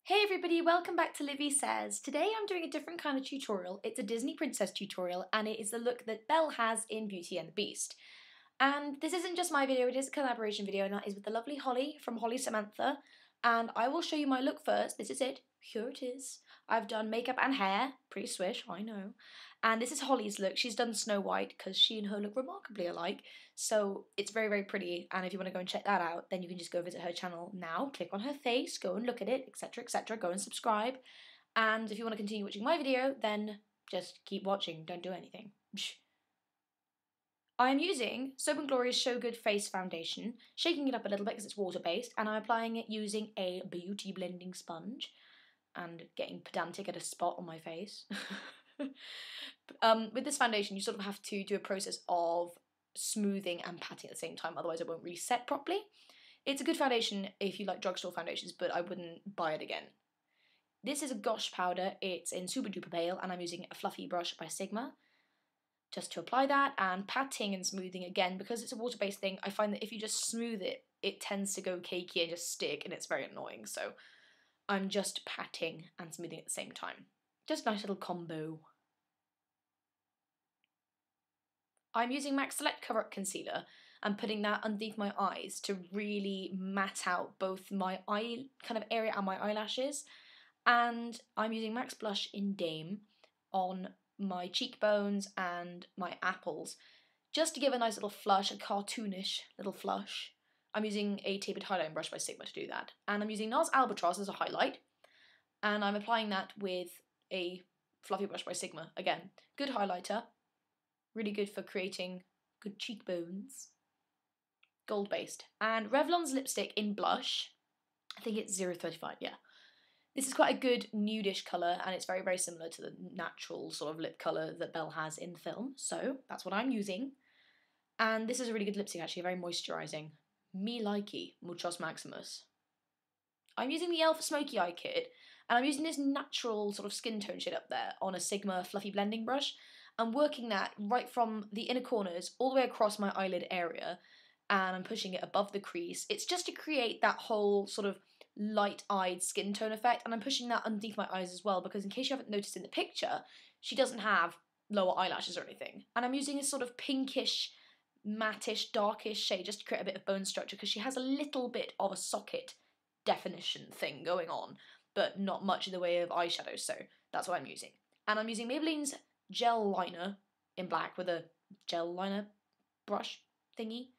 Hey everybody, welcome back to Livie Says. Today I'm doing a different kind of tutorial. It's a Disney princess tutorial and it is the look that Belle has in Beauty and the Beast. And this isn't just my video, it is a collaboration video, and that is with the lovely Holly from HoLlYsAmAnThAa. And I will show you my look first. This is it. Here it is. I've done makeup and hair. Pretty swish, I know. And this is Holly's look. She's done Snow White because she and her look remarkably alike. So it's very, very pretty. And if you want to go and check that out, then you can just go visit her channel now. Click on her face, go and look at it, etc, etc. Go and subscribe. And if you want to continue watching my video, then just keep watching. Don't do anything. I am using Soap & Glory's Show Good Face Foundation, shaking it up a little bit because it's water-based, and I'm applying it using a beauty blending sponge and getting pedantic at a spot on my face. With this foundation, you sort of have to do a process of smoothing and patting at the same time, otherwise it won't really set properly. It's a good foundation if you like drugstore foundations, but I wouldn't buy it again. This is a Gosh powder. It's in Super Duper Pale, and I'm using a fluffy brush by Sigma just to apply that, and patting and smoothing again, because it's a water-based thing. I find that if you just smooth it, it tends to go cakey and just stick, and it's very annoying, so I'm just patting and smoothing at the same time. Just a nice little combo. I'm using MAC Select Cover-Up Concealer and putting that underneath my eyes to really matte out both my eye kind of area and my eyelashes, and I'm using MAC Blush in Dame on my cheekbones and my apples, just to give a nice little flush, a cartoonish little flush. I'm using a tapered highlighting brush by Sigma to do that, and I'm using NARS Albatross as a highlight, and I'm applying that with a fluffy brush by Sigma. Again, good highlighter, really good for creating good cheekbones, gold-based. And Revlon's lipstick in blush, I think it's 035, yeah. This is quite a good nudish colour, and it's very, very similar to the natural sort of lip colour that Belle has in the film, so that's what I'm using. And this is a really good lipstick, actually, very moisturising. Me likey, muchos maximus. I'm using the e.l.f. Smoky Eye Kit, and I'm using this natural sort of skin tone shade up there on a Sigma fluffy blending brush. I'm working that right from the inner corners all the way across my eyelid area, and I'm pushing it above the crease. It's just to create that whole sort of light-eyed skin tone effect, and I'm pushing that underneath my eyes as well, because in case you haven't noticed in the picture, she doesn't have lower eyelashes or anything. And I'm using a sort of pinkish, mattish, darkish shade just to create a bit of bone structure, because she has a little bit of a socket definition thing going on, but not much in the way of eyeshadow, so that's what I'm using. And I'm using Maybelline's gel liner in black with a gel liner brush thingy.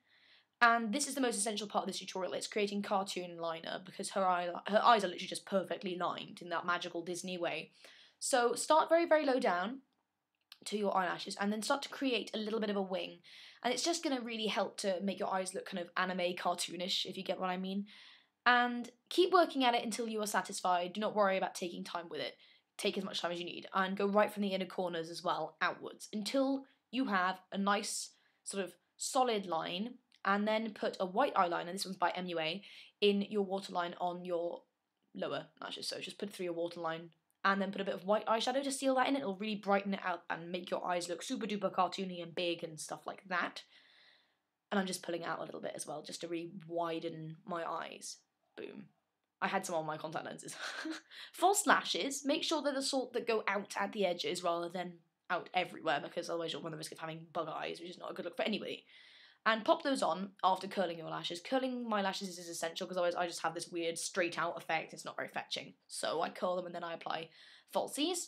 And this is the most essential part of this tutorial. It's creating cartoon liner, because her eyes are literally just perfectly lined in that magical Disney way. So start very, very low down to your eyelashes, and then start to create a little bit of a wing. And it's just going to really help to make your eyes look kind of anime cartoonish, if you get what I mean. And keep working at it until you are satisfied. Do not worry about taking time with it. Take as much time as you need, and go right from the inner corners as well, outwards, until you have a nice sort of solid line. And then put a white eyeliner, this one's by MUA, in your waterline on your lower lashes. So just put it through your waterline, and then put a bit of white eyeshadow to seal that in. It'll really brighten it out and make your eyes look super duper cartoony and big and stuff like that. And I'm just pulling it out a little bit as well, just to really widen my eyes. Boom. I had some on my contact lenses. False lashes, make sure they're the sort that go out at the edges rather than out everywhere, because otherwise you'll run the risk of having bug eyes, which is not a good look for anybody. And pop those on after curling your lashes. Curling my lashes is essential, because otherwise I just have this weird straight out effect. It's not very fetching. So I curl them and then I apply falsies.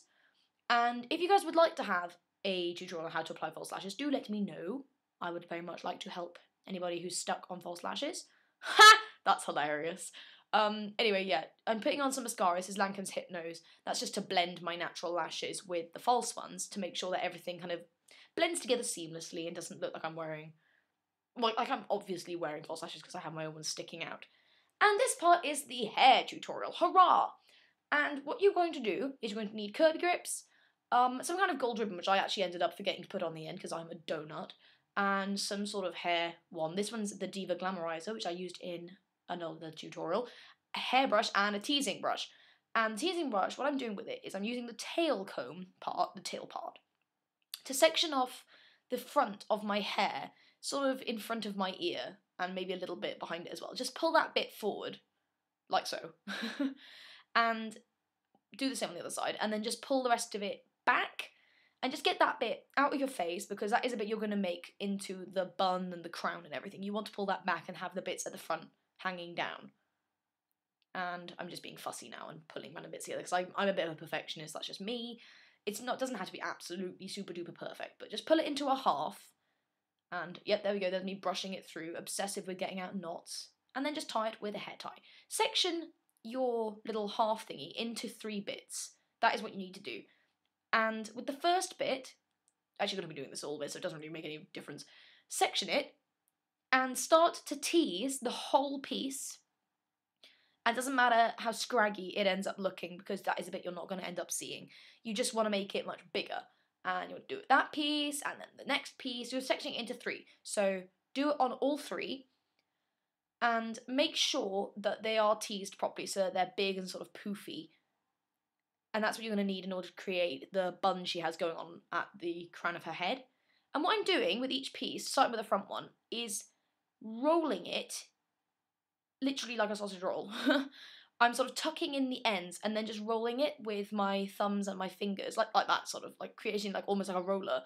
And if you guys would like to have a tutorial on how to apply false lashes, do let me know. I would very much like to help anybody who's stuck on false lashes. Ha! That's hilarious. Anyway, yeah, I'm putting on some mascara. This is Lancome's Hypnose. That's just to blend my natural lashes with the false ones, to make sure that everything kind of blends together seamlessly and doesn't look like I'm wearing... Well, like, I'm obviously wearing false lashes because I have my own ones sticking out. And this part is the hair tutorial. Hurrah! And what you're going to do is you're going to need curvy grips, some kind of gold ribbon, which I actually ended up forgetting to put on the end because I'm a donut, and some sort of hair one. This one's the Diva Glamourizer, which I used in another tutorial, a hairbrush and a teasing brush. And the teasing brush, what I'm doing with it is I'm using the tail comb part, the tail part, to section off the front of my hair, sort of in front of my ear, and maybe a little bit behind it as well. Just pull that bit forward, like so. and do the same on the other side, and then just pull the rest of it back, and just get that bit out of your face, because that is a bit you're going to make into the bun and the crown and everything. You want to pull that back and have the bits at the front hanging down. And I'm just being fussy now and pulling random bits together, because I'm a bit of a perfectionist, that's just me. Doesn't have to be absolutely super duper perfect, but just pull it into a half, and yep, there we go, there's me brushing it through, obsessive with getting out knots, and then just tie it with a hair tie. Section your little half thingy into 3 bits. That is what you need to do. And with the first bit, actually going to be doing this all bit, so it doesn't really make any difference. Section it, and start to tease the whole piece. And it doesn't matter how scraggy it ends up looking, because that is a bit you're not going to end up seeing. You just want to make it much bigger. And you'll do that piece, and then the next piece. You're sectioning it into 3. So do it on all 3. And make sure that they are teased properly, so that they're big and sort of poofy. And that's what you're going to need in order to create the bun she has going on at the crown of her head. And what I'm doing with each piece, starting with the front one, is rolling it literally like a sausage roll. I'm sort of tucking in the ends and then just rolling it with my thumbs and my fingers, like that, sort of like creating like almost like a roller,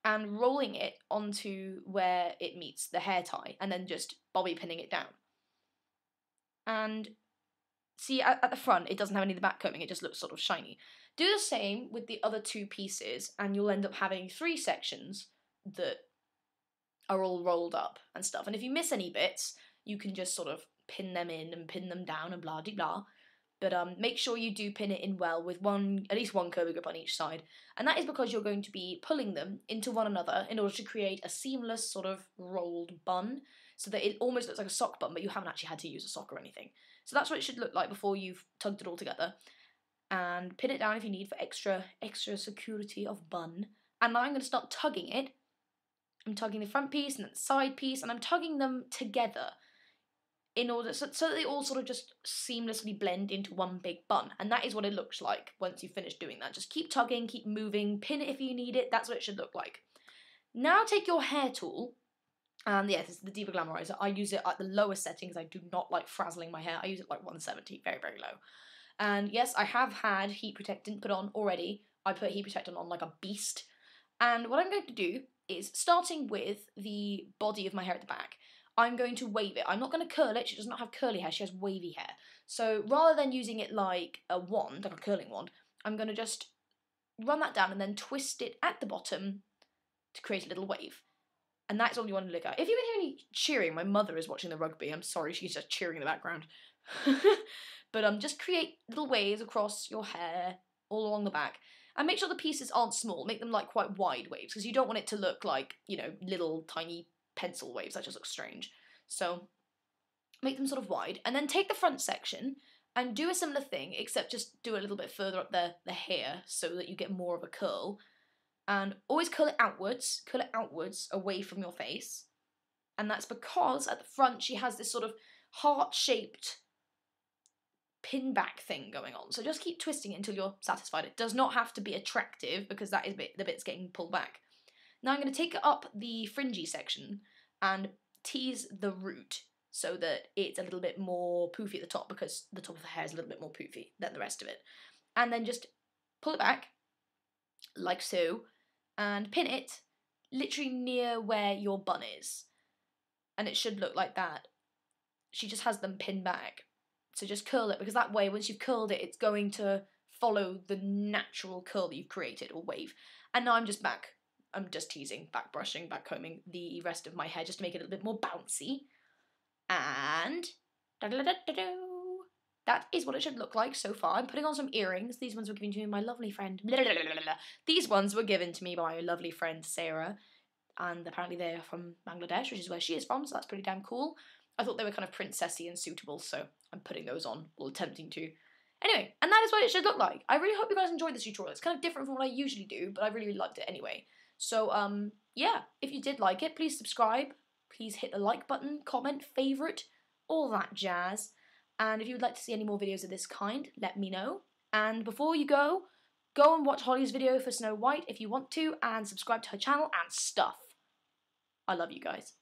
and rolling it onto where it meets the hair tie, and then just bobby pinning it down. And see, at the front, it doesn't have any of the back combing, it just looks sort of shiny. Do the same with the other 2 pieces, and you'll end up having 3 sections that are all rolled up and stuff. And if you miss any bits, you can just sort of pin them in and pin them down and blah de blah. But make sure you do pin it in well with at least one curvy grip on each side. And that is because you're going to be pulling them into one another in order to create a seamless sort of rolled bun, so that it almost looks like a sock bun, but you haven't actually had to use a sock or anything. So that's what it should look like before you've tugged it all together. And pin it down if you need for extra security of bun. And now I'm going to start tugging it. I'm tugging the front piece and then the side piece, and I'm tugging them together in order so that they all sort of just seamlessly blend into one big bun. And that is what it looks like once you've finished doing that. Just keep tugging, keep moving, pin it if you need it. That's what it should look like. Now take your hair tool, and yes, this is the Diva Glamorizer. I use it at the lowest settings. I do not like frazzling my hair. I use it like 170, very, very low. And yes, I have had heat protectant put on already. I put heat protectant on like a beast. And what I'm going to do is, starting with the body of my hair at the back, I'm going to wave it. I'm not going to curl it. She does not have curly hair. She has wavy hair. So rather than using it like a wand, like a curling wand, I'm going to just run that down and then twist it at the bottom to create a little wave. And that's all you want to look at. If you can hear any cheering, my mother is watching the rugby. I'm sorry, she's just cheering in the background. But just create little waves across your hair all along the back. And make sure the pieces aren't small. Make them like quite wide waves, because you don't want it to look like, you know, little tiny pencil waves. That just looks strange. So make them sort of wide, and then take the front section and do a similar thing, except just do it a little bit further up the hair so that you get more of a curl. And always curl it outwards away from your face. And that's because at the front she has this sort of heart-shaped pin back thing going on. So just keep twisting it until you're satisfied. It does not have to be attractive, because that is the bit's getting pulled back. Now I'm going to take up the fringy section and tease the root so that it's a little bit more poofy at the top, because the top of the hair is a little bit more poofy than the rest of it. And then just pull it back, like so, and pin it literally near where your bun is. And it should look like that. She just has them pinned back. So just curl it, because that way, once you've curled it, it's going to follow the natural curl that you've created, or wave. And now I'm just teasing, back brushing, back combing the rest of my hair just to make it a little bit more bouncy. And that is what it should look like so far. I'm putting on some earrings. These ones were given to me by my lovely friend. These ones were given to me by my lovely friend Sarah. And apparently they're from Bangladesh, which is where she is from, so that's pretty damn cool. I thought they were kind of princessy and suitable, so I'm putting those on, or attempting to. Anyway, and that is what it should look like. I really hope you guys enjoyed this tutorial. It's kind of different from what I usually do, but I really liked it anyway. So, yeah, if you did like it, please subscribe. Please hit the like button, comment, favourite, all that jazz. And if you would like to see any more videos of this kind, let me know. And before you go and watch HoLlY's video for Snow White if you want to, and subscribe to her channel and stuff. I love you guys.